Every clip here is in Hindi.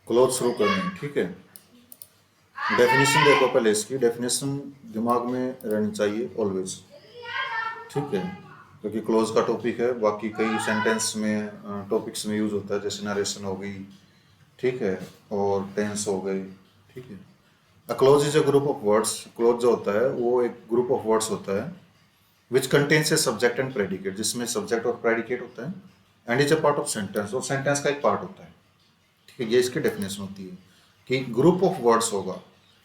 क्लोज शुरू करनी है, ठीक है। डेफिनेशन देखो पहले, इसकी डेफिनेशन दिमाग में रहनी चाहिए ऑलवेज, ठीक है, क्योंकि क्लोज का टॉपिक है। बाकी कई सेंटेंस में टॉपिक्स में यूज होता है, जैसे नरेशन हो गई, ठीक है, और टेंस हो गई, ठीक है। A close is a group of words. Close जो होता है वो एक ग्रुप ऑफ वर्ड्स होता है विच contains a subject and predicate, जिसमें सब्जेक्ट और प्रेडिकेट होता है, and is a part of sentence, और सेंटेंस का एक पार्ट होता है, ठीक है। ये इसकी डेफिनेशन होती है कि ग्रुप ऑफ वर्ड्स होगा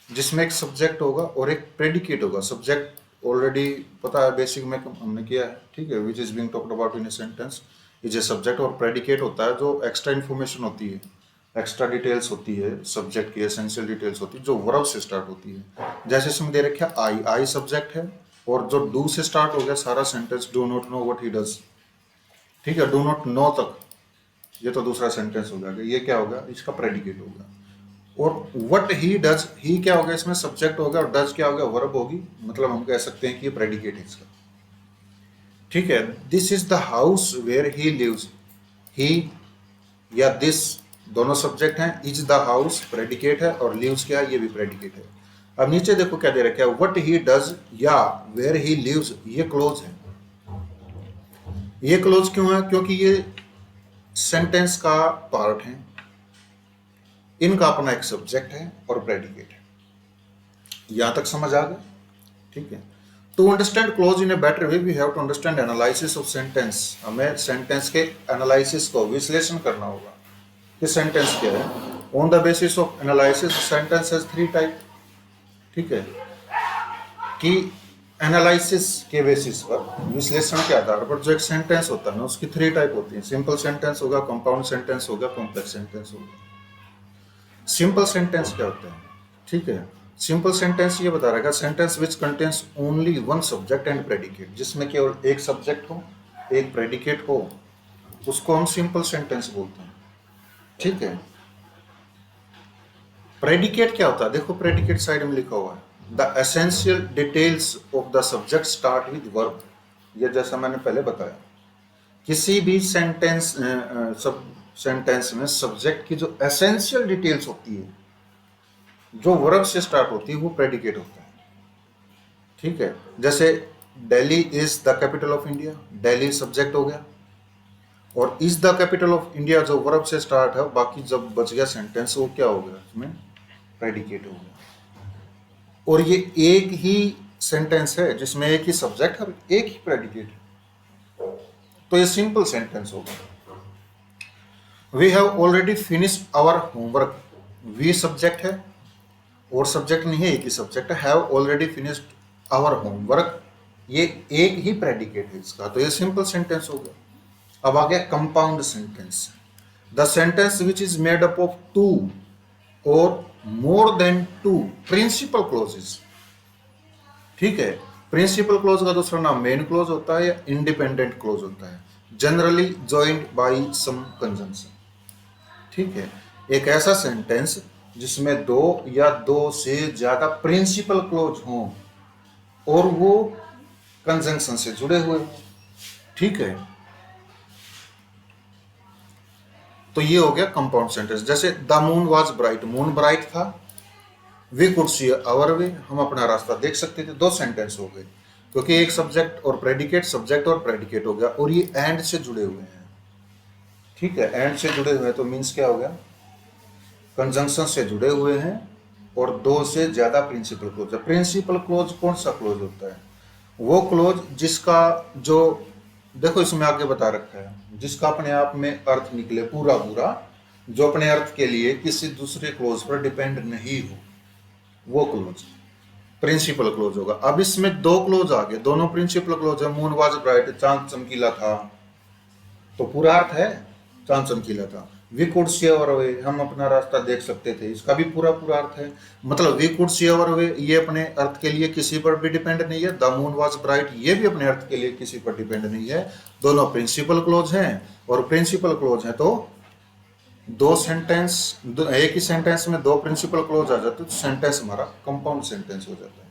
जिसमें एक सब्जेक्ट होगा और एक प्रेडिकेट होगा। सब्जेक्ट ऑलरेडी पता है, बेसिक में हमने किया है, ठीक है, which is being talked about in a sentence is a subject, और प्रेडिकेट होता है जो एक्स्ट्रा इन्फॉर्मेशन होती है, एक्स्ट्रा डिटेल्स होती है सब्जेक्ट की, एसेंशियल डिटेल्स होती है जो वर्ब से स्टार्ट होती है। जैसे इसमें दे रखा है आई, आई सब्जेक्ट है, और जो डू से स्टार्ट हो गया सारा sentence, do not know what he does, ठीक है, डू नॉट नो तक, ये तो दूसरा सेंटेंस हो गया, ये क्या होगा, इसका प्रेडिकेट होगा। और व्हाट ही डज, ही क्या होगा, इसमें सब्जेक्ट होगा, और डज क्या होगा, वर्ब होगी, मतलब हम कह सकते हैं कि ये प्रेडिकेट है इसका, ठीक है। This is the house where he lives, he या दिस दोनों सब्जेक्ट हैं, इज द हाउस प्रेडिकेट है, और लिव्स क्या है, ये भी प्रेडिकेट है। अब नीचे देखो क्या दे रखा है, व्हाट ही डज या वेयर ही लिव्स, ये क्लोज है। ये क्लोज क्यों है, क्योंकि ये सेंटेंस का पार्ट है, इनका अपना एक सब्जेक्ट है और प्रेडिकेट है। यहां तक समझ आ गया, ठीक है। To understand clause in a better way we have to understand analysis of sentence. हमें सेंटेंस के एनालिसिस को विश्लेषण करना होगा कि सेंटेंस क्या है। On the basis of analysis sentence has three type, ठीक है, कि एनालिसिस के बेसिस पर, विश्लेषण के आधार पर जो एक सेंटेंस होता है ना, उसकी थ्री टाइप होती है। सिंपल सेंटेंस होगा, कंपाउंड सेंटेंस होगा, कॉम्प्लेक्स सेंटेंस होगा। सिंपल सेंटेंस क्या होता है, ठीक है। सिंपल सेंटेंस ये बता रहा है, sentence which contains only one subject and predicate, जिसमें केवल एक सब्जेक्ट हो, एक प्रेडिकेट हो, उसको हम सिंपल सेंटेंस बोलते हैं, ठीक है। प्रेडिकेट क्या होता है, देखो प्रेडिकेट साइड में लिखा हुआ है, the essential details of the subject start with verb. ये जैसा मैंने पहले बताया, किसी भी सेंटेंस सब सेंटेंस में सब्जेक्ट की जो एसेंशियल डिटेल्स होती है, जो वर्ब से स्टार्ट होती है, वो प्रेडिकेट होता है, ठीक है। जैसे Delhi is the capital of India, Delhi subject हो गया, और is the capital of India जो वर्ब से स्टार्ट है, बाकी जब बच गया सेंटेंस वो क्या हो गया, इसमें प्रेडिकेट हो गया। और ये एक ही सेंटेंस है जिसमें एक ही सब्जेक्ट है, एक ही प्रेडिकेट है, तो ये सिंपल सेंटेंस होगा। We have already finished our homework, we subject है और सब्जेक्ट नहीं है, एक ही सब्जेक्ट है, have already finished our homework, ये एक ही प्रेडिकेट है इसका, तो ये सिंपल सेंटेंस हो गया। अब आ गया compound sentence, the sentence which is made up of two और more than two principal clauses, ठीक है। प्रिंसिपल क्लोज का दूसरा नाम मेन क्लोज होता है या इंडिपेंडेंट क्लोज होता है, generally joined by some conjunction, ठीक है। एक ऐसा सेंटेंस जिसमें दो या दो से ज्यादा प्रिंसिपल क्लोज हों और वो कंजंक्शन से जुड़े हुए हों, ठीक है, तो ये हो गया कंपाउंड सेंटेंस। जैसे the moon was bright, moon bright था, we could see our way, हम अपना रास्ता देख सकते थे, दो सेंटेंस हो गए, क्योंकि एक सब्जेक्ट और प्रेडिकेट, सब्जेक्ट और प्रेडिकेट हो गया, और ये एंड से जुड़े हुए हैं, ठीक है। एंड से जुड़े हुए हैं तो मीन्स क्या हो गया, कंजंक्शन से जुड़े हुए हैं, और दो से ज्यादा प्रिंसिपल क्लोज है। प्रिंसिपल क्लोज कौन सा क्लोज होता है, वो क्लोज जिसका जो, देखो इसमें आगे बता रखा है, जिसका अपने आप में अर्थ निकले पूरा पूरा, जो अपने अर्थ के लिए किसी दूसरे क्लोज पर डिपेंड नहीं हो, वो क्लोज प्रिंसिपल क्लोज होगा। अब इसमें दो क्लोज आ गए, दोनों प्रिंसिपल क्लोज है। मून वाज ब्राइट, चांद चमकीला था, तो पूरा अर्थ है चांद चमकीला था। We could see our way, हम अपना रास्ता देख सकते थे, इसका भी पूरा पूरा अर्थ है। मतलब we could see our way, ये अपने अर्थ के लिए किसी पर भी डिपेंड नहीं है। द मून वाज ब्राइट, ये भी अपने अर्थ के लिए किसी पर डिपेंड नहीं है। दोनों प्रिंसिपल क्लोज हैं, और प्रिंसिपल क्लोज हैं तो दो सेंटेंस, एक ही सेंटेंस में दो प्रिंसिपल क्लोज आ जाते तो सेंटेंस हमारा कंपाउंड सेंटेंस हो जाता है।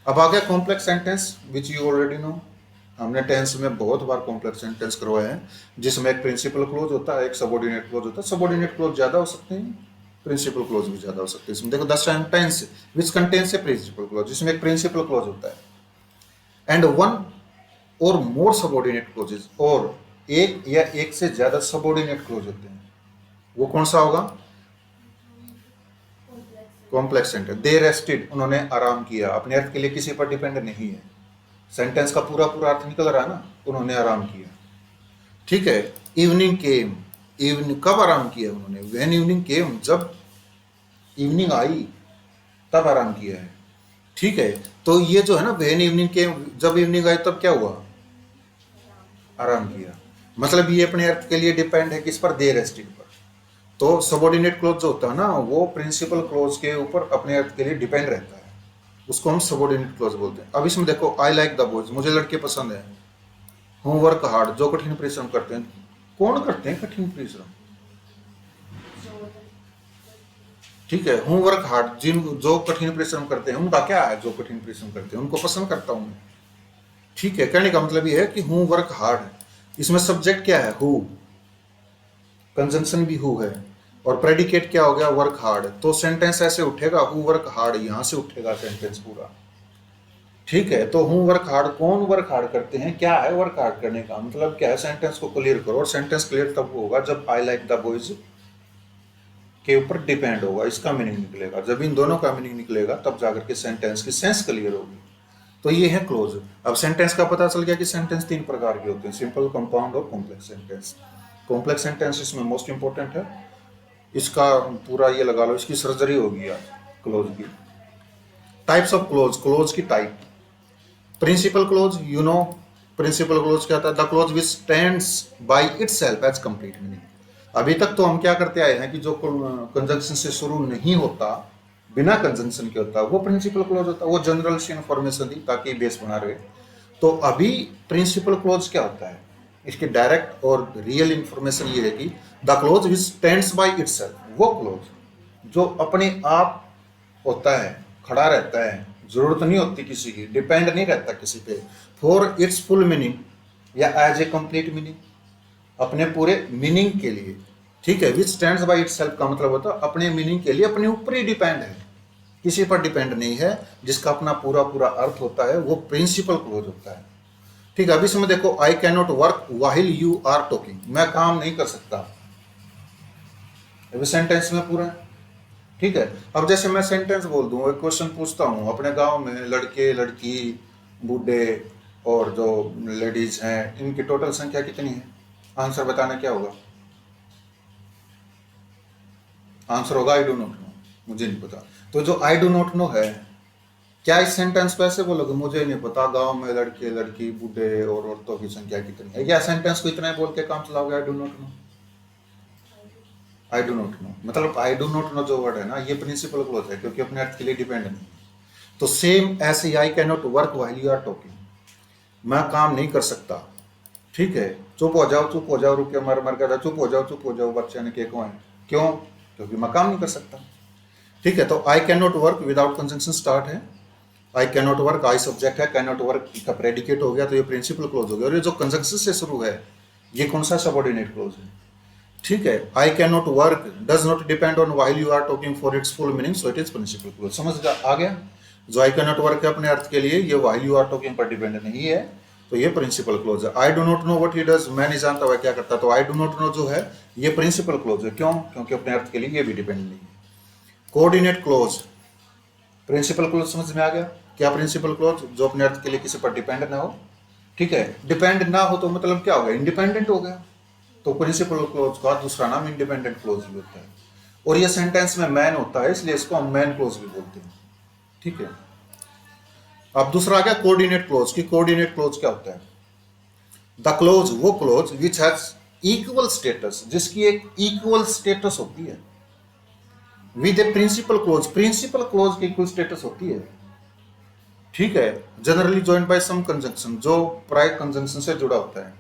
अब आ गया complex sentence which you already know, हमने टेंस में बहुत बार कॉम्प्लेक्स सेंटेंस करवाए हैं, जिसमें एक प्रिंसिपल क्लोज होता है, एक सबऑर्डिनेट क्लोज होता है। सबऑर्डिनेट क्लोज ज्यादा हो सकते हैं, प्रिंसिपल क्लोज भी ज्यादा हो सकते हैं। इसमें देखो the sentence which contains a principal clause, जिसमें एक प्रिंसिपल क्लोज होता है, एंड वन और मोर सबऑर्डिनेट क्लोजेस, और एक या एक से ज्यादा सबऑर्डिनेट क्लोज होते हैं, वो कौन सा होगा? Complex sentence. दे रेस्टेड, उन्होंने आराम किया, अपने अर्थ के लिए किसी पर डिपेंड नहीं है। सेंटेंस का पूरा पूरा अर्थ निकल रहा है ना, उन्होंने आराम किया। ठीक है। इवनिंग केम, इवनिंग कब आराम किया उन्होंने? व्हेन इवनिंग केम, जब इवनिंग आई तब आराम किया है। ठीक है। तो ये जो है ना, व्हेन इवनिंग केम, जब इवनिंग आई तब क्या हुआ? आराम किया। मतलब ये अपने अर्थ के लिए डिपेंड है किस पर? दे रेस्टेड पर। तो सबऑर्डिनेट क्लोज जो होता है ना, वो प्रिंसिपल क्लोज के ऊपर अपने अर्थ के लिए डिपेंड रहता है, उसको हम सबऑर्डिनेट क्लोज बोलते हैं। अब इसमें देखो, आई लाइक द बॉयज, मुझे लड़के पसंद है। होमवर्क हार्ड, जो कठिन परिश्रम करते हैं। कौन करते हैं कठिन परिश्रम? ठीक है। होमवर्क हार्ड, जिन जो कठिन परिश्रम करते हैं उनका क्या है? जो कठिन परिश्रम करते हैं उनको पसंद करता हूं मैं। ठीक है। कहने का मतलब ये है कि होमवर्क हार्ड है, इसमें सब्जेक्ट क्या है? हु, कंजंक्शन भी हु है, और प्रेडिकेट क्या हो गया? Work hard. तो सेंटेंस ऐसे उठेगा, हु वर्क हार्ड, यहां से उठेगा सेंटेंस पूरा। ठीक है। तो हु वर्क हार्ड, कौन वर्क हार्ड करते हैं? क्या है वर्क हार्ड करने का मतलब? क्या है? सेंटेंस को क्लियर करो, और सेंटेंस क्लियर तब होगा जब आई लाइक द बॉयज के ऊपर डिपेंड होगा, इसका मीनिंग निकलेगा। जब इन दोनों का मीनिंग निकलेगा तब जाकर के सेंटेंस की सेंस क्लियर होगी। तो ये है क्लोज। अब सेंटेंस का पता चल गया कि सेंटेंस तीन प्रकार के होते हैं, सिंपल, कंपाउंड और कॉम्प्लेक्स सेंटेंस। कॉम्प्लेक्स सेंटेंस इसमें मोस्ट इंपॉर्टेंट है, इसका पूरा ये लगा लो, इसकी सर्जरी होगी यार क्लोज की। टाइप्स ऑफ क्लोज, क्लोज की type. Principal clause, you know principal clause क्या होता है? The clause which stands by itself as complete meaning. अभी तक तो हम क्या करते आए हैं कि जो कंजंक्शन से शुरू नहीं होता, बिना कंजंक्शन के होता, वो प्रिंसिपल क्लोज होता है। वो जनरल सी इंफॉर्मेशन दी ताकि बेस बना रहे। तो अभी प्रिंसिपल क्लोज क्या होता है? इसकी डायरेक्ट और रियल इंफॉर्मेशन ये है कि the clause which stands by itself, वो क्लोज जो अपने आप होता है, खड़ा रहता है, जरूरत नहीं होती किसी की, डिपेंड नहीं रहता किसी पे, फॉर इट्स फुल मीनिंग या एज ए कंप्लीट मीनिंग, अपने पूरे मीनिंग के लिए। ठीक है। विच स्टैंड्स बाय इटसेल्फ का मतलब होता है अपने मीनिंग के लिए अपने ऊपर ही डिपेंड है, किसी पर डिपेंड नहीं है, जिसका अपना पूरा पूरा अर्थ होता है, वो प्रिंसिपल क्लोज होता है। ठीक है। अभी इसमें देखो, I can not work while you are talking, मैं काम नहीं कर सकता, अभी सेंटेंस में पूरा है। ठीक है। अब जैसे मैं सेंटेंस बोल दूं, एक क्वेश्चन पूछता हूं, अपने गांव में लड़के लड़की बूढ़े और जो लेडीज हैं, इनकी टोटल संख्या कितनी है? आंसर बताना क्या होगा? आंसर होगा आई डू नॉट नो, मुझे नहीं पता। तो जो आई डू नॉट नो है, क्या इस सेंटेंस को ऐसे बोलोगे, मुझे नहीं पता गांव में लड़के लड़की बूढ़े और औरतों की संख्या कितनी है? या सेंटेंस को इतना ही बोल के काम चलाओगे, I do not know? I do not know मतलब आई डू नॉट नो जो वर्ड है ना, ये प्रिंसिपल क्लोज है, क्योंकि अपने अर्थ के लिए डिपेंड नहीं। तो सेम ऐसे I can not work while you are talking, मैं काम नहीं कर सकता। ठीक है। चुप हो जाओ, चुप हो जाओ, रुके मर मर कर चुप हो जाओ, बच्चे ने क्यों है? क्यों? क्योंकि मैं काम नहीं कर सकता। ठीक है। तो I can not work without conjunction start है, I can not work, I subject है, कैन नॉट वर्क का प्रेडिकेट हो गया, तो ये प्रिंसिपल क्लोज हो गया। और ये जो कंजंक्शन से शुरू है, ये कौन सा सबऑर्डिनेट क्लोज है? ठीक है। I can not work does not depend on while you are talking for its full meaning, so it is principal clause. समझ आ गया? जो आई कैन नॉट वर्क है अपने अर्थ के लिए, ये व्हाइल यू आर टॉकिंग पर डिपेंड नहीं है, तो ये प्रिंसिपल क्लोज है। I do not know what he does, मैं नहीं जानता वह क्या करता, तो आई डू नॉट नो जो है ये प्रिंसिपल क्लोज है। क्यों? क्योंकि अपने अर्थ के लिए ये भी डिपेंड नहीं है। कोऑर्डिनेट क्लोज, प्रिंसिपल क्लोज समझ में आ गया? क्या प्रिंसिपल क्लोज? जो अपने अर्थ के लिए किसी पर डिपेंड ना हो। ठीक है। डिपेंड ना हो तो मतलब क्या हो गया? इंडिपेंडेंट हो गया। तो प्रिंसिपल क्लोज का दूसरा नाम इंडिपेंडेंट क्लोज भी होता है, और ये सेंटेंस में मैन होता है, इसलिए इसको हम मैन क्लोज भी बोलते हैं। ठीक है। अब दूसरा आ गया कोऑर्डिनेट क्लोज की। कोऑर्डिनेट क्लोज क्या होता है? द क्लोज, वो clause which has equal status, जिसकी एक इक्वल स्टेटस होती है with a principal clause, principal clause की इक्वल स्टेटस होती है। ठीक है। Generally joined by some conjunction, जो प्राय कंजंक्शन से जुड़ा होता है।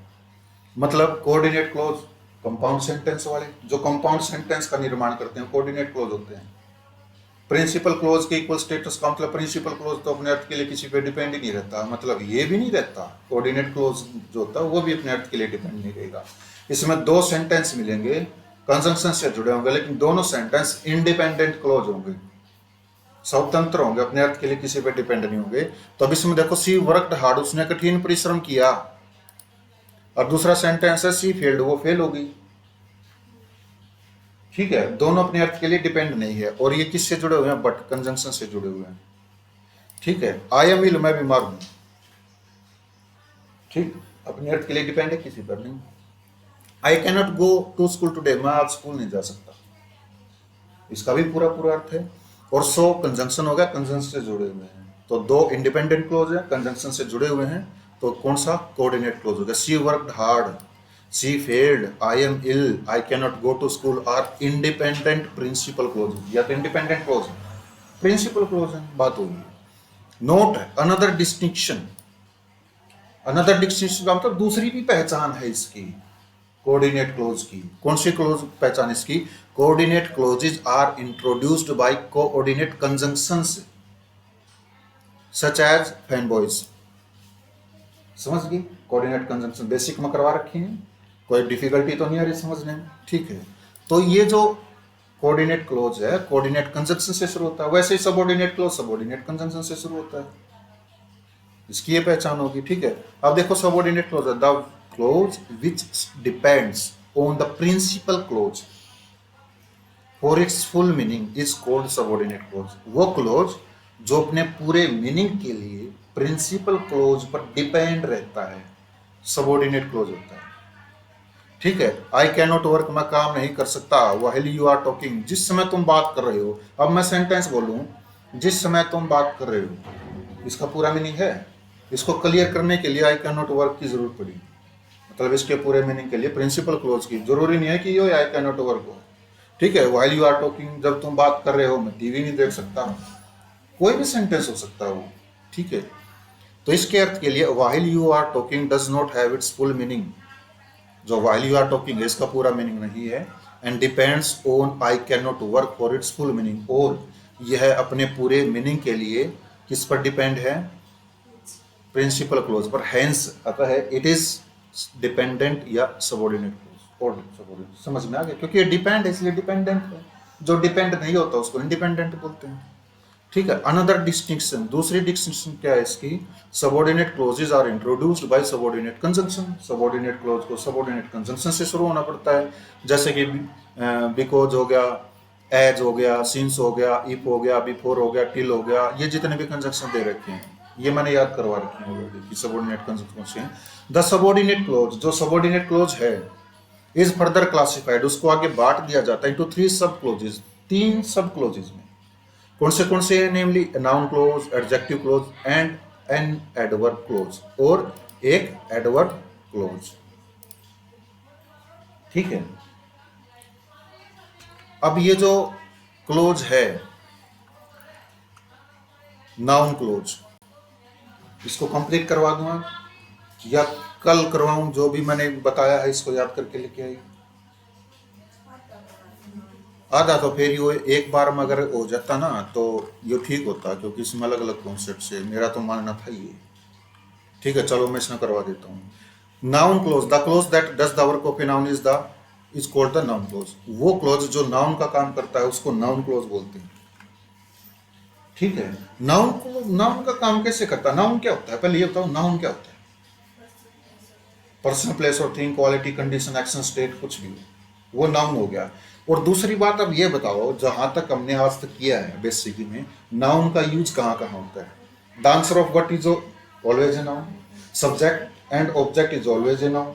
मतलब कोऑर्डिनेट क्लोज कंपाउंड सेंटेंस वाले, जो कंपाउंड सेंटेंस का निर्माण करते हैं, कोऑर्डिनेट क्लोज होते हैं। प्रिंसिपल क्लोज के इक्वल स्टेटस का मतलब प्रिंसिपल क्लोज तो अपने अर्थ के लिए किसी पे डिपेंड ही नहीं रहता, मतलब ये भी नहीं रहता। कोऑर्डिनेट क्लोज जो होता है वो भी अपने अर्थ के लिए डिपेंड नहीं रहेगा। इसमें दो सेंटेंस मिलेंगे कंजंक्शन से जुड़े होंगे, लेकिन दोनों सेंटेंस इंडिपेंडेंट क्लोज होंगे, स्वतंत्र होंगे, अपने अर्थ के लिए किसी पे डिपेंड नहीं होंगे। तो अब इसमें देखो सी वर्कड हार्ड, उसने कठिन परिश्रम किया, और दूसरा सेंटेंस है सी फेल्ड, वो फेल होगी। ठीक है, दोनों अपने अर्थ के लिए डिपेंड नहीं है, और ये किससे जुड़े हुए हैं, बट कंजंक्शन से जुड़े हुए हैं। ठीक है, आई एम इल, मैं बीमार हूं, ठीक, अपने अर्थ के लिए डिपेंड है, किसी पर नहीं। I can not go to school today, मैं आज स्कूल नहीं जा सकता, इसका भी पूरा पूरा अर्थ है। और सो कंजंक्शन हो गया, कंजंक्शन से जुड़े हुए हैं, तो दो इंडिपेंडेंट क्लोज है, कंजंक्शन से जुड़े हुए हैं, तो कौन सा, कोऑर्डिनेट क्लोज हो गया। She worked hard, she failed, I am ill, I can not go to school are independent principal clause, या तो इंडिपेंडेंट क्लोज है, प्रिंसिपल क्लोज है, बात होगी। Note another distinction, another distinction का मतलब दूसरी भी पहचान है इसकी, कोऑर्डिनेट क्लोज की। कौन सी क्लोज पहचान इसकी, coordinate clauses are introduced by coordinate conjunctions such as FANBOYS. समझ गई, कोऑर्डिनेट कंजंक्शन बेसिक में करवा रखी है, कोई डिफिकल्टी तो नहीं आ रही समझने में। ठीक है, तो ये जो कोऑर्डिनेट क्लोज है कोऑर्डिनेट कंजंक्शन से शुरू होता है, वैसे ही सबऑर्डिनेट क्लोज सबऑर्डिनेट कंजंक्शन से शुरू होता है, इसकी ये पहचान होगी। ठीक है, अब देखो सबऑर्डिनेट क्लोज है the clause which depends on the principal clause for its full meaning is called subordinate clause. वो क्लोज जो अपने पूरे मीनिंग के लिए प्रिंसिपल क्लोज पर डिपेंड रहता है, सबऑर्डिनेट क्लोज होता है। ठीक है, आई कैन नॉट वर्क, मैं काम नहीं कर सकता, व्हाइल यू आर टॉकिंग, जिस समय तुम बात कर रहे हो। अब मैं सेंटेंस बोलूं, जिस समय तुम बात कर रहे हो, इसका पूरा मीनिंग है। इसको क्लियर करने के लिए आई कैन नॉट वर्क की जरूरत पड़ी, मतलब इसके पूरे मीनिंग के लिए प्रिंसिपल क्लोज की जरूरी नहीं है कि ये आई कैन नॉट वर्क हो। ठीक है, व्हाइल यू आर टॉकिंग, जब तुम बात कर रहे हो, मैं टीवी नहीं देख सकता, कोई भी सेंटेंस हो सकता है वो। ठीक है, तो इसके अर्थ के लिए while you are talking does not have its full meaning, जो व्हाइल यू आर टॉकिंग है इसका पूरा मीनिंग नहीं है। And depends on I can not work for its full meaning, और यह अपने पूरे मीनिंग के लिए किस पर डिपेंड है, प्रिंसिपल क्लोज पर। हेंस अतः है इट इज डिपेंडेंट या सबऑर्डिनेट क्लोज, और सबऑर्डिनेट समझ में आ गया, क्योंकि ये डिपेंड है इसलिए डिपेंडेंट है, जो डिपेंड नहीं होता उसको इंडिपेंडेंट बोलते हैं। ठीक है, अनदर डिस्टिंक्शन, दूसरी डिस्टिंक्शन क्या है इसकी, subordinate clauses are introduced by subordinate conjunction. Subordinate clause को सबऑर्डिनेट कंजंक्शन से शुरू होना पड़ता है, जैसे कि बिकॉज हो गया, एज हो गया, सिंस हो गया, इफ हो गया, बिफोर हो गया, टिल हो गया, ये जितने भी कंजंक्शन दे रखे हैं ये मैंने याद करवा रखे हैं कि सबऑर्डिनेट कंजंक्शन से। द सबऑर्डिनेट क्लोज, जो सबऑर्डिनेट क्लोज है, इज फर्दर क्लासिफाइड, उसको आगे बांट दिया जाता है इनटू 3 सब क्लोजेज, 3 सब क्लोजेज में। कौन से हैं, namely noun clause, adjective clause and an adverb clause, और एक एडवर्ब क्लोज। ठीक है, अब ये जो क्लोज है नाउन क्लोज, इसको कंप्लीट करवा दूंगा या कल करवाऊं, जो भी मैंने बताया है इसको याद करके लेके आई। आधा तो फिर ये एक बार में अगर हो जाता ना तो ये ठीक होता, क्योंकि इसमें अलग अलग कॉन्सेप्ट है, मेरा तो मानना था ये। ठीक है, चलो मैं इसमें करवा देता हूँ। Noun close, the close that does the work of a noun is called the noun close. वो क्लोज जो नाउन का काम करता है उसको नाउन क्लोज बोलते हैं। ठीक है, नाउन का काम कैसे करता है, नाउन क्या होता है, पहले ये बताओ नाउन क्या होता है। पर्सन, प्लेस और thing, quality, condition, action, state, कुछ भी वो नाउन हो गया। और दूसरी बात अब ये बताओ, जहां तक हमने आज तक किया है बेसिकली में, नाउन का यूज कहाँ कहाँ होता है। The answer of what is always a noun, subject and object is always a noun.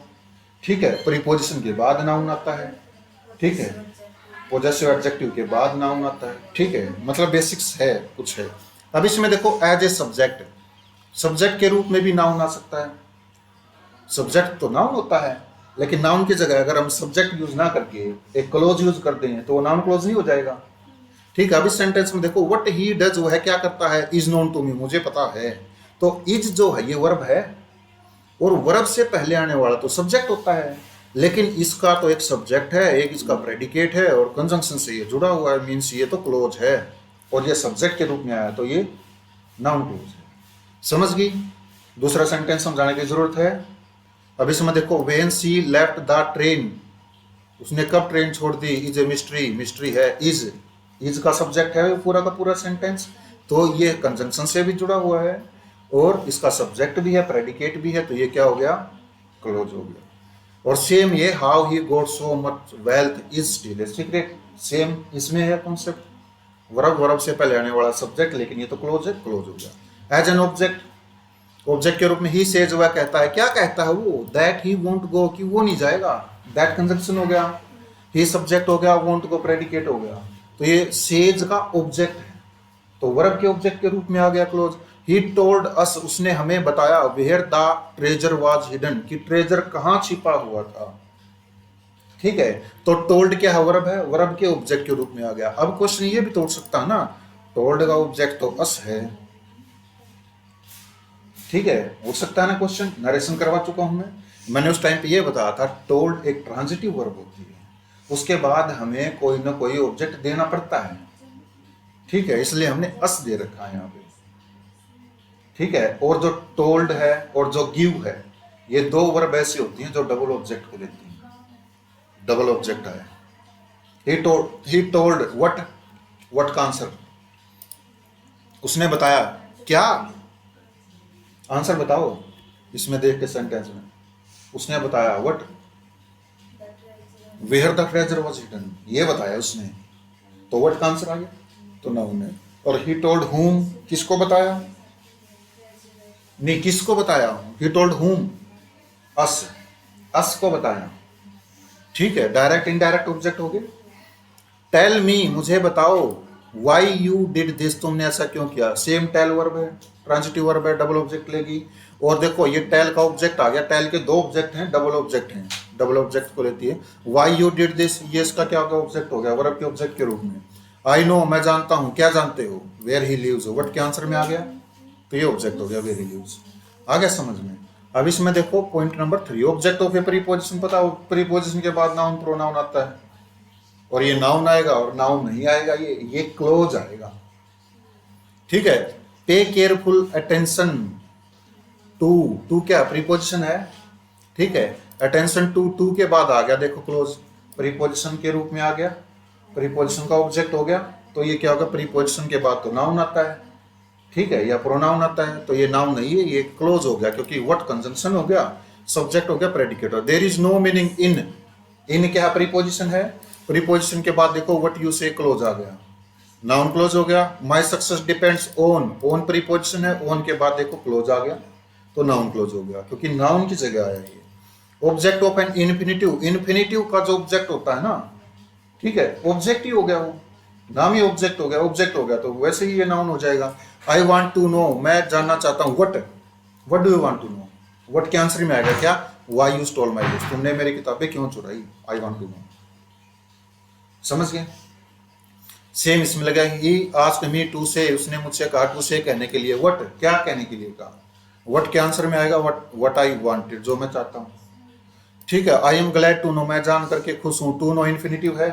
ठीक है, प्रीपोजिशन के बाद नाउन आता है। ठीक है, पोजेसिव एडजेक्टिव के बाद नाउन आता है। ठीक है, मतलब बेसिक्स है, कुछ है। अब इसमें देखो, एज ए सब्जेक्ट, सब्जेक्ट के रूप में भी नाउन आ सकता है। सब्जेक्ट तो नाउन होता है, लेकिन नाउन की जगह अगर हम सब्जेक्ट यूज ना करके एक क्लोज यूज करते हैं तो वो नाउन क्लोज नहीं हो जाएगा। ठीक है, अब इस सेंटेंस में देखो, व्हाट ही डज, वो है क्या करता है, इज नोन टू मी, मुझे पता है। तो इज जो है ये वर्ब है, और वर्ब से पहले आने वाला तो सब्जेक्ट होता है, लेकिन इसका तो एक सब्जेक्ट है, एक इसका प्रेडिकेट है, और कंजंक्शन से ये जुड़ा हुआ है, मीन्स ये तो क्लोज है। और ये सब्जेक्ट के रूप में आया तो ये नाउन क्लोज है। समझ गई? दूसरा सेंटेंस समझाने की जरूरत है। अब इसमें देखो, when she left the train, उसने कब ट्रेन छोड़ दी, इज ए मिस्ट्री, मिस्ट्री है, इज का सब्जेक्ट है पूरा का पूरा सेंटेंस, तो ये कंजंक्शन से भी जुड़ा हुआ है और इसका सब्जेक्ट भी है, प्रेडिकेट भी है, तो ये क्या हो गया, क्लोज हो गया। और सेम ये, how he got so much wealth is still a secret, same इसमें है कॉन्सेप्ट, वर्ब वर्ब से पहले आने वाला सब्जेक्ट, लेकिन ये तो क्लोज है, क्लोज हो गया। एज एन ऑब्जेक्ट, ऑब्जेक्ट के रूप में ही सेज, वह कहता है, क्या कहता है वो, दैट ही वोंट गो, कि वो नहीं जाएगा, दैट कंजंक्शन हो गया, ही सब्जेक्ट हो गया, वोंट गो प्रेडिकेट हो गया, तो ये सेज का ऑब्जेक्ट है, तो वर्ब के ऑब्जेक्ट के रूप में आ गया क्लोज। ही टोल्ड अस, उसने हमें बताया, where the treasure was hidden, कि ट्रेजर कहाँ छिपा हुआ था। ठीक है, तो टोल्ड क्या है, वर्ब है, वर्ब के ऑब्जेक्ट के रूप में आ गया। अब क्वेश्चन ये भी तो उठ सकता है ना, टोल्ड का ऑब्जेक्ट तो अस है, ठीक है, उठ सकता है ना क्वेश्चन, नरेशन करवा चुका हूं मैंने उस टाइम पे ये बताया था, टोल्ड एक ट्रांजिटिव वर्ब होती है, उसके बाद हमें कोई ना कोई ऑब्जेक्ट देना पड़ता है, ठीक है, इसलिए हमने अस दे रखा है यहाँ पे, ठीक है। और जो टोल्ड है और जो गिव है, ये दो वर्ब ऐसी होती हैं जो डबल ऑब्जेक्ट को लेती हैं, डबल ऑब्जेक्ट है। ही टोल्ड व्हाट का आंसर, उसने बताया क्या, आंसर बताओ इसमें देख के सेंटेंस में, उसने बताया what, where the treasure was hidden, ये बताया उसने, तो व्हाट का आंसर आ गया, तो नाउन है। और ही टोल्ड हुम, किसको बताया, नहीं किसको बताया, ही टोल्ड हुम, अस को बताया, ठीक है, डायरेक्ट इनडायरेक्ट ऑब्जेक्ट हो गए। टेल मी, मुझे बताओ, वाई यू डिड दिस, तुमने ऐसा क्यों किया, सेम टेल वर्ब है, ट्रांजिटिव वर्ब है, डबल ऑब्जेक्ट लेगी। और देखो ये टेल का ऑब्जेक्ट आ गया, टेल के दो ऑब्जेक्ट हैं, डबल ऑब्जेक्ट हैं, डबल ऑब्जेक्ट को लेती है। वाई यू डिड दिस, ये इसका क्या होगा, ऑब्जेक्ट हो गया, वर्ब के ऑब्जेक्ट के रूप में। आई नो, मैं जानता हूँ, क्या जानते हो, वेयर ही लिव्स, व्हाट के आंसर में आ गया, तो ये ऑब्जेक्ट हो गया, वेयर ही लिव्स, आ गया समझ में। अब इसमें देखो point number 3, object of a preposition, पता हो प्रीपोजिशन के बाद नाउन प्रोनाउन आता है, और ये नाउन आएगा और नाउन नहीं आएगा, ये क्लोज आएगा, ठीक है। पे केयरफुल अटेंशन टू क्या प्रीपोजिशन है, ठीक है, अटेंशन टू के बाद आ गया, देखो क्लोज, प्रीपोजिशन के रूप में आ गया, प्रीपोजिशन का ऑब्जेक्ट हो गया, तो ये क्या होगा, प्रीपोजिशन के बाद तो नाउन आता है, ठीक है, या प्रोनाउन आता है, तो ये नाउन नहीं है, ये क्लोज हो गया, क्योंकि व्हाट कंजंक्शन हो गया, सब्जेक्ट हो गया, predicate. There is no meaning in क्या प्रीपोजिशन है, प्रीपोजिशन के बाद देखो व्हाट यू से क्लोज आ गया, नाउन क्लोज हो गया। My success depends on preposition है, ऑन के बाद देखो क्लोज आ गया, तो नाउन क्लोज हो गया, क्योंकि नाउन की जगह आया ये। Object of an infinitive, infinitive का जो ऑब्जेक्ट होता है ना, ठीक है, ऑब्जेक्ट ही हो गया, वो नाम ही ऑब्जेक्ट हो गया, ऑब्जेक्ट हो गया, तो वैसे ही ये नाउन हो जाएगा। आई वांट टू नो, मैं जानना चाहता हूँ, what do you want to know, what के आंसर में आएगा क्या, why you stole my books, तुमने मेरी किताबें क्यों चुराई, आई वांट टू नो, समझ गए। सेम इसमें लगा, ही आस्क्ड मी टू से, उसने मुझसे कहा टू से कहने के लिए, व्हाट क्या कहने के लिए कहा, व्हाट के आंसर में आएगा व्हाट आई वांटेड, जो मैं चाहता हूँ, ठीक है। I am glad to know, मैं जान करके खुश हूँ, टू नो इन्फिनिटिव है,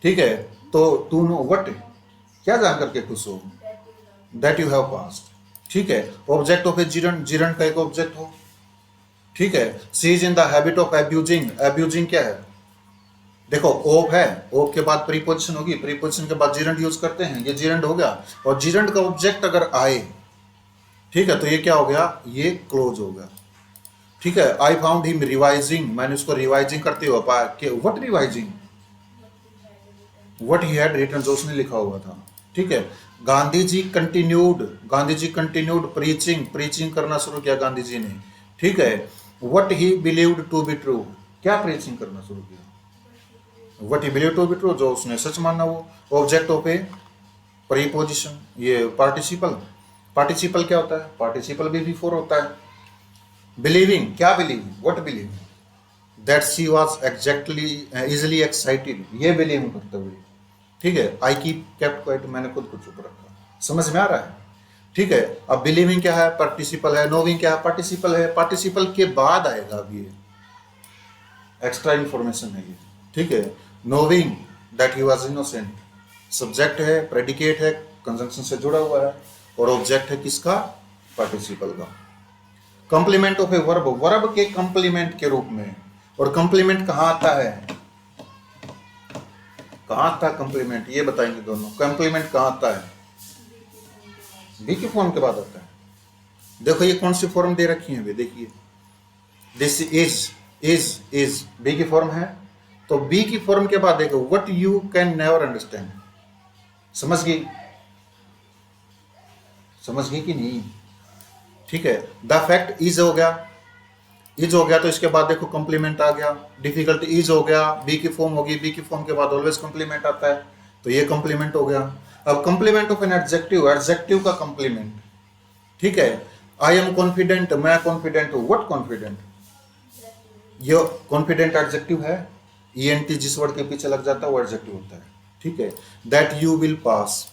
ठीक है, तो टू नो व्हाट, क्या जान करके खुश हो, दैट यू हैव पास्ट, ठीक है। ऑब्जेक्ट ऑफ ए जिरन, जिरन का एक ऑब्जेक्ट हो, ठीक है। She is in the habit of abusing, abusing क्या है, देखो ओप है, ओप के बाद प्रीपोजिशन होगी, प्रीपोजिशन के बाद जिरंड यूज करते हैं, ये जिरंड हो गया, और जिरंड का ऑब्जेक्ट अगर आए, ठीक है, तो ये क्या हो गया, ये क्लोज हो गया, ठीक है। आई फाउंड हिम रिवाइजिंग, मैंने उसको रिवाइजिंग करते हुए पाया, कि what revising, what he had written, जो उसने लिखा हुआ था, ठीक है। गांधी जी कंटिन्यूड प्रीचिंग करना शुरू किया गांधी जी ने, ठीक है। What he believed to be true, क्या प्रीचिंग करना शुरू किया, what he believe to be true, जो उसने सच माना, वो ऑब्जेक्ट ऑफ ए प्रीपोजिशन। ये पार्टिसिपल क्या होता है, पार्टिसिपल भी बिफोर होता है। बिलीविंग, क्या believe, what believe, that she was exactly easily excited, ये बिलीव करते हुए, ठीक है। आई कीप केप्ट क्वाइट, मैंने खुद को चुप रखा, समझ में आ रहा है, ठीक है। अब बिलीविंग क्या है, पार्टिसिपल है, नोविंग क्या है, पार्टिसिपल है, पार्टिसिपल के बाद आएगा, अब ये एक्स्ट्रा इंफॉर्मेशन है ये, ठीक है। नोविंग that he was innocent, subject है, प्रेडिकेट है, कंजंक्शन से जुड़ा हुआ है, और ऑब्जेक्ट है किसका, पार्टिसिपल का। Complement of a verb, verb के कंप्लीमेंट के रूप में। और कंप्लीमेंट कहाँ आता है, कहाँ आता है कंप्लीमेंट, ये बताएंगे दोनों। कंप्लीमेंट कहाँ आता है, बी की फॉर्म के बाद आता है। देखो ये कौन सी फॉर्म दे रखी है, देखिए दिस इज बी की फॉर्म है, तो बी की फॉर्म के बाद देखो what you can never understand. समझ गई, समझ गई कि नहीं, ठीक है। द फैक्ट इज हो गया, इज हो गया, तो इसके बाद देखो कंप्लीमेंट आ गया। डिफिकल्ट इज हो गया, बी की फॉर्म होगी, बी की फॉर्म के बाद ऑलवेज कंप्लीमेंट आता है, तो ये कंप्लीमेंट हो गया। अब complement of an adjective, adjective का कंप्लीमेंट, ठीक है। आई एम कॉन्फिडेंट, मैं कॉन्फिडेंट हूं, व्हाट कॉन्फिडेंट, ये कॉन्फिडेंट एडजेक्टिव है। ईएनटी जिस वर्ड के पीछे लग जाता है वो एडजेक्टिव होता है, ठीक है। दैट यू विल पास,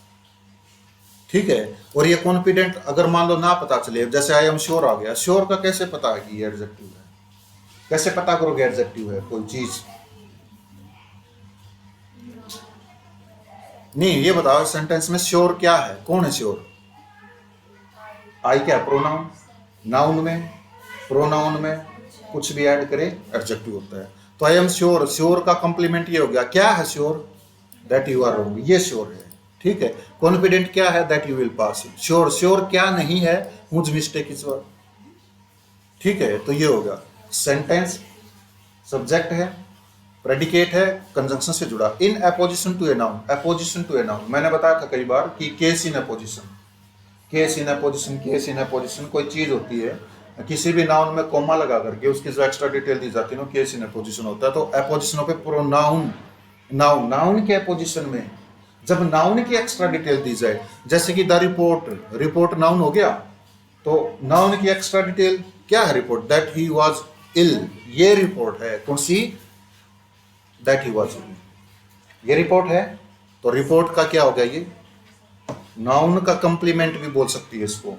ठीक है। और ये कॉन्फिडेंट अगर मान लो ना पता चले, जैसे आई एम श्योर आ गया, श्योर का कैसे पता है कि ये एडजेक्टिव है, कैसे पता करोगे एडजेक्टिव है कोई चीज, नहीं ये बताओ सेंटेंस में श्योर क्या है, कौन है श्योर, आई क्या प्रोनाउन, नाउन में, प्रोनाउन में कुछ भी ऐड करे एडजेक्टिव होता है। तो आई एम श्योर, श्योर का कंप्लीमेंट ये हो गया, क्या है श्योर, दैट यू आर रोंग, ये श्योर है, ठीक है। कॉन्फिडेंट क्या है, that you will pass. Sure, sure क्या नहीं है, हुज मिस्टेक इज वर्ड, ठीक है। तो ये होगा सेंटेंस, सब्जेक्ट है, प्रेडिकेट है, कंजंक्शन से जुड़ा। In apposition to a noun, apposition to a noun, मैंने बताया था कई बार कि case in apposition, case in apposition, case in apposition कोई चीज होती है, किसी भी नाउन में कोमा लगा करके उसकी जो एक्स्ट्रा डिटेल दी जाती है ना, केस इन अपोजिशन होता है। तो अपोजिशन पे प्रोनाउन, नाउन, नाउन के अपोजिशन में जब नाउन की एक्स्ट्रा डिटेल दी जाए, जैसे कि द रिपोर्ट, रिपोर्ट नाउन हो गया, तो नाउन की एक्स्ट्रा डिटेल क्या है, report, that he was ill, ये रिपोर्ट है, कौन सी, दैट ही वाज इल, ये रिपोर्ट है। तो रिपोर्ट का क्या हो गया, ये नाउन का कंप्लीमेंट भी बोल सकती है इसको,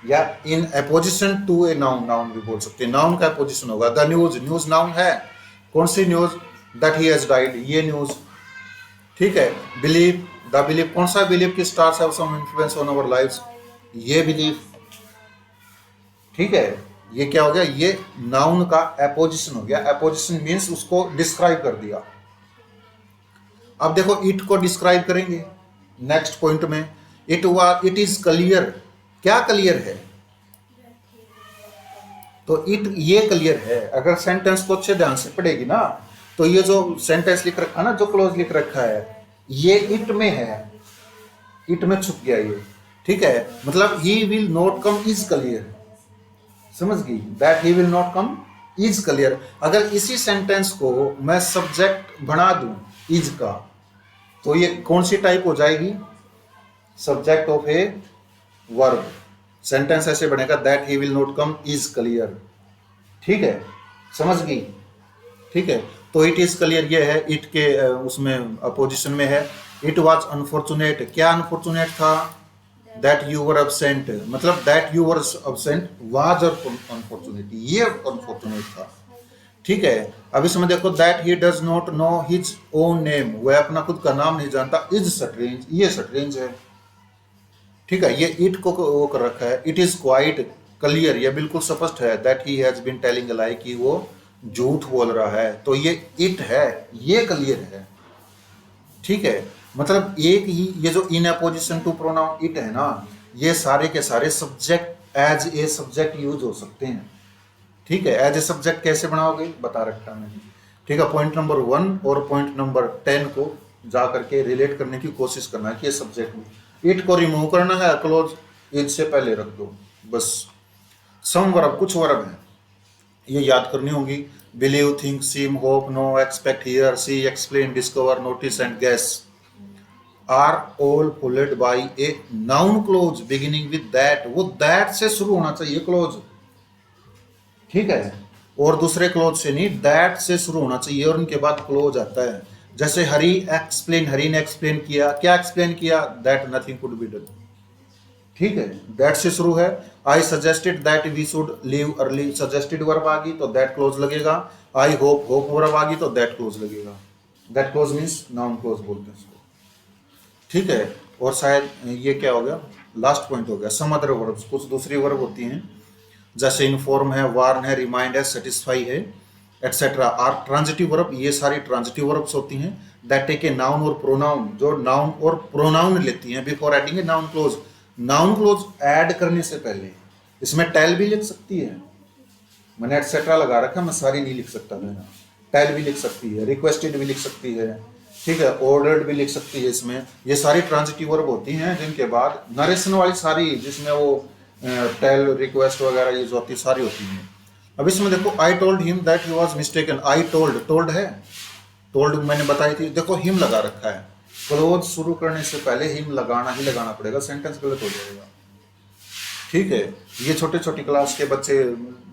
या in apposition to a noun, noun भी बोल सकते हैं, नाउन का अपोजिशन होगा। द न्यूज, न्यूज नाउन है, कौन सी news, that he has died, ये न्यूज, ठीक है। बिलीव, द बिलीव, कौन सा बिलीव कि stars have some influence on our lives, ये बिलीव, ठीक है। ये क्या हो गया, ये नाउन का अपोजिशन हो गया। अपोजिशन मींस उसको डिस्क्राइब कर दिया। अब देखो इट को डिस्क्राइब करेंगे नेक्स्ट पॉइंट में, it was, it is clear, क्या क्लियर है, तो इट ये क्लियर है। अगर सेंटेंस को अच्छे ध्यान से पढ़ेगी ना, तो ये जो सेंटेंस लिख रखा ना, जो क्लोज लिख रखा है, ये इट में है, इट में छुप गया ये, ठीक है। मतलब he will not come is clear, समझ गई, that he will not come is clear. अगर इसी सेंटेंस को मैं सब्जेक्ट बना दूं इज का, तो ये कौन सी टाइप हो जाएगी, subject of a verb. Sentence ऐसे बनेगा, that he will not come is clear, ठीक है, समझ गई, ठीक है। तो इट इज क्लियर ये है, इट के उसमें अपोजिशन में है। इट वाज अनफॉर्चुनेट, क्या अनफॉर्चुनेट था, दैट यू वर एब्सेंट, मतलब that you were absent was unfortunate, ये अनफॉर्चुनेट था, ठीक है। अब इसमें देखो, that he does not know his own name, वह अपना खुद का नाम नहीं जानता, इज स्ट्रेंज, ये स्ट्रेंज है, ठीक है। ये इट को वो कर रखा है। इट इज क्वाइट क्लियर, ये बिल्कुल स्पष्ट है, that he has been telling a lie, कि वो झूठ बोल रहा है, तो ये इट है, ये क्लियर है, ठीक है। मतलब एक ही, ये जो in apposition to pronoun it है ना, ये सारे के सारे subject as a subject use हो सकते हैं, ठीक है। एज ए सब्जेक्ट कैसे बनाओगे बता रखा मैंने, ठीक है। पॉइंट नंबर 1 और पॉइंट नंबर 10 को जा करके रिलेट करने की कोशिश करना है कि ये सब्जेक्ट में, इट को रिमूव करना है, क्लोज इज से पहले रख दो बस। सम वर्ब, कुछ वर्ब है, ये याद करनी होगी। Believe, think, seem, hope, know, expect, hear, see, explain, discover, notice and guess are all followed by a noun clause beginning with that, वो दैट से शुरू होना चाहिए क्लोज, ठीक है। और दूसरे क्लोज से नहीं, दैट से शुरू होना चाहिए और उनके बाद क्लोज आता है। जैसे हरी एक्सप्लेन, हरी ने एक्सप्लेन किया, क्या एक्सप्लेन किया, that nothing could be done, ठीक है, दैट से शुरू है। I suggested that we should leave early, suggested verb आ गई तो दैट क्लोज लगेगा। आई होप, होप वर्ब आ गई तो दैट क्लोज लगेगा। That clause means noun clause बोलते हैं इसको, ठीक है। और शायद ये क्या हो गया, लास्ट पॉइंट हो गया सम अदर वर्ब्स, कुछ दूसरी वर्ब होती हैं जैसे इन्फॉर्म है, वार्न है, रिमाइंड है, सेटिस्फाई है, एटसेट्रा आर ट्रांजिटिव वर्ब। ये सारी ट्रांजिटिव वर्ब्स होती हैं दैट टेक ए नाउन और प्रोनाउन, जो नाउन और प्रोनाउन लेती हैं बिफोर एडिंग ए noun close. Noun close add करने से पहले इसमें टेल भी लिख सकती है, मैंने एटसेट्रा लगा रखा, मैं सारी नहीं लिख सकता मैं, टेल भी लिख सकती है, रिक्वेस्टेड भी लिख सकती है, ठीक है, ऑर्डर्ड भी लिख सकती है। इसमें ये सारी ट्रांजिटिव वर्ब होती हैं जिनके बाद नरेशन वाली सारी, जिसमें वो टेल, रिक्वेस्ट वगैरह ये जो होती है सारी होती हैं। अब इसमें देखो I told him that he was mistaken, I told, told है, टोल्ड मैंने बताई थी, देखो हिम लगा रखा है, क्लोज शुरू करने से पहले हिम लगाना ही लगाना पड़ेगा, सेंटेंस गलत हो जाएगा, ठीक है। ये छोटे छोटी क्लास के बच्चे,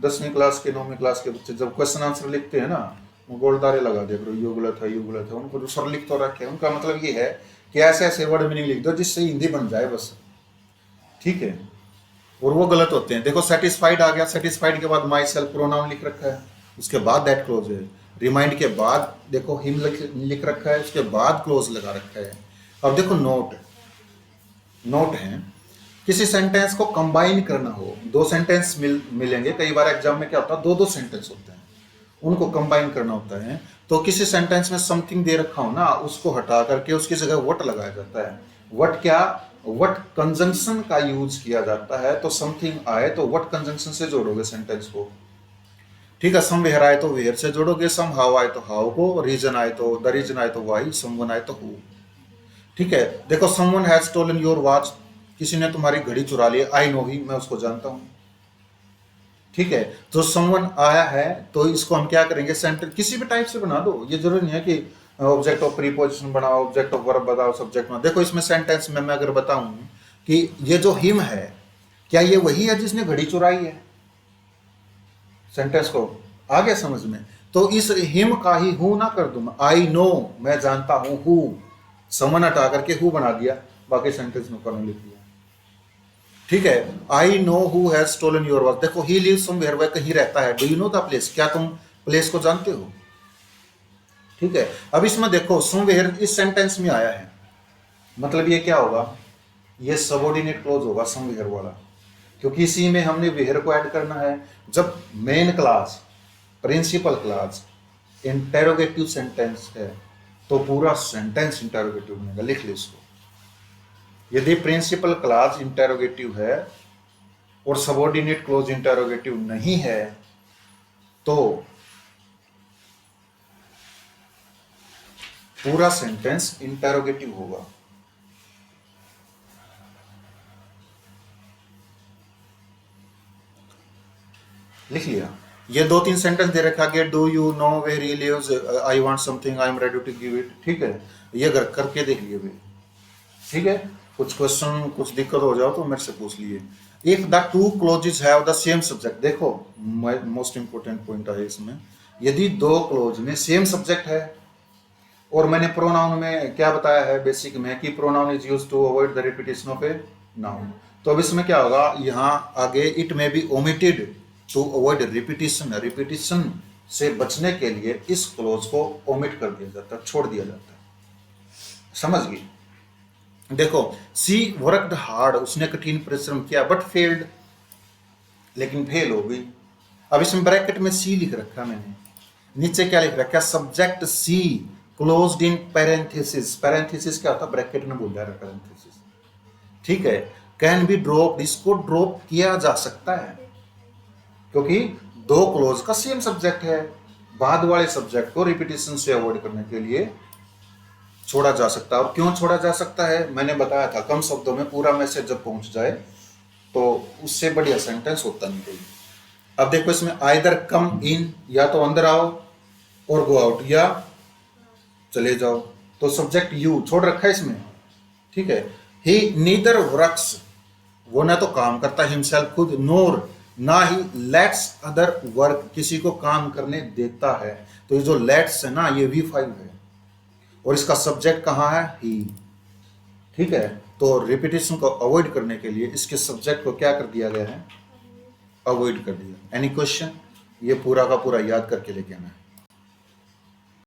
10वीं क्लास के, 9वीं क्लास के बच्चे जब क्वेश्चन आंसर लिखते हैं ना, वो गोलदारे लगा दे करो, यो गलत है, यो गलत है, उनको जो सर लिख तो रखे, उनका मतलब ये है कि ऐसे ऐसे वर्ड मीनिंग लिख दो जिससे हिंदी बन जाए बस, ठीक है, और वो गलत होते हैं। देखो सेटिस्फाइड आ गया, सेटिस्फाइड के बाद माई सेल्फ प्रोनाउन लिख रखा है, उसके बाद दैट क्लोज है। रिमाइंड के बाद देखो हिम लिख रखा है, उसके बाद क्लोज लगा रखा है। अब देखो नोट, नोट है, किसी सेंटेंस को कंबाइन करना हो, दो सेंटेंस मिलेंगे, कई बार एग्जाम में क्या होता है दो दो सेंटेंस होते हैं, उनको कंबाइन करना होता है, तो किसी सेंटेंस में समथिंग दे रखा हो ना, उसको हटा करके उसकी जगह व्हाट लगाया जाता है। व्हाट क्या, व्हाट कंजंक्शन का यूज किया जाता है, तो समथिंग आए तो व्हाट कंजंक्शन से जोड़ोगे सेंटेंस को, ठीक है। सम वेयर आए तो वेयर से जोड़ोगे, सम हाउ आए तो हाउ को, रीजन आए तो द रीजन आए तो वाई, समवन आए तो हु, ठीक है। देखो someone has stolen your watch, किसी ने तुम्हारी घड़ी चुरा ली, आई नो ही, मैं उसको जानता हूं, ठीक है। तो समवन आया है तो इसको हम क्या करेंगे, सेंटेंस किसी भी टाइप से बना दो, ये जरूरी नहीं है कि ऑब्जेक्ट ऑफ प्रीपोजिशन बनाओ, ऑब्जेक्ट ऑफ वर्ब बताओ, सब्जेक्ट में। देखो इसमें सेंटेंस में मैं अगर बताऊं कि ये जो हिम है, क्या ये वही है जिसने घड़ी चुराई है, सेंटेंस को आ गया समझ में, तो इस हिम का ही हु ना कर दूं, आई नो मैं जानता हूं, हु समवन हटा करके हु बना दिया, बाकी सेंटेंस में कॉलम लिख दिया, ठीक है। I know who has stolen your watch, देखो ही लिव्स समवेयर, वह कहीं रहता है, do you know the place, क्या तुम प्लेस को जानते हो, ठीक है। अब इसमें देखो समवेयर इस सेंटेंस में आया है, मतलब ये क्या होगा, ये सबऑर्डिनेट क्लोज होगा समवेयर वाला, क्योंकि इसी में हमने वेयर को ऐड करना है। जब main clause, principal clause interrogative sentence है तो पूरा सेंटेंस इंटेरोगेटिव बनेगा, लिख लो इसको। यदि प्रिंसिपल क्लास इंटेरोगेटिव है और सबऑर्डिनेट क्लोज इंटेरोगेटिव नहीं है तो पूरा सेंटेंस इंटेरोगेटिव होगा। लिख लिया, ये दो तीन सेंटेंस दे रखा गया, do you know where he lives, I want something, I am ready to give it, ठीक है, ये अगर करके देख लिए भाई, ठीक है। कुछ क्वेश्चन कुछ दिक्कत हो जाओ तो मेरे से पूछ लिए। If the two clauses have the same subject, देखो मोस्ट इंपोर्टेंट पॉइंट है इसमें, यदि दो क्लोज में सेम सब्जेक्ट है, और मैंने प्रोनाउन में क्या बताया है बेसिक में कि pronoun is used to avoid the repetition of a noun, तो अब इसमें क्या होगा, यहाँ आगे it may be omitted to avoid repetition, repetition से बचने के लिए इस क्लोज को ओमिट कर दिया जाता है, छोड़ दिया जाता है, समझ गई। देखो सी वर्कड हार्ड, उसने कठिन परिश्रम किया, बट फेल्ड, लेकिन फेल हो गई। अब इसमें ब्रैकेट में सी लिख रखा मैंने, नीचे क्या लिख रखा, सब्जेक्ट सी क्लोज्ड इन पैरेंथेसिस, पैरेंथेसिस क्या होता है, ब्रैकेट में बोल रहा है पैरेंथेसिस, ठीक है। कैन बी ड्रॉप, इसको ड्रॉप किया जा सकता है क्योंकि दो क्लोज का सेम सब्जेक्ट है, बाद वाले सब्जेक्ट को रिपीटेशन से अवॉइड करने के लिए छोड़ा जा सकता है। और क्यों छोड़ा जा सकता है, मैंने बताया था, कम शब्दों में पूरा मैसेज जब पहुंच जाए तो उससे बढ़िया सेंटेंस होता नहीं कोई। अब देखो इसमें आइदर कम इन, या तो अंदर आओ और गो आउट, या चले जाओ, तो सब्जेक्ट यू छोड़ रखा है इसमें, ठीक है। ही नीदर वर्क्स, वो ना तो काम करता हिमसेल्फ खुद, नोर ना ही लेट्स अदर वर्क, किसी को काम करने देता है, तो ये जो लेट्स है ना ये V5 है, और इसका सब्जेक्ट कहाँ है, ही, ठीक है। तो रिपीटेशन को अवॉइड करने के लिए इसके सब्जेक्ट को क्या कर दिया गया है, अवॉइड कर दिया। एनी क्वेश्चन, ये पूरा का पूरा याद करके लेके आना है।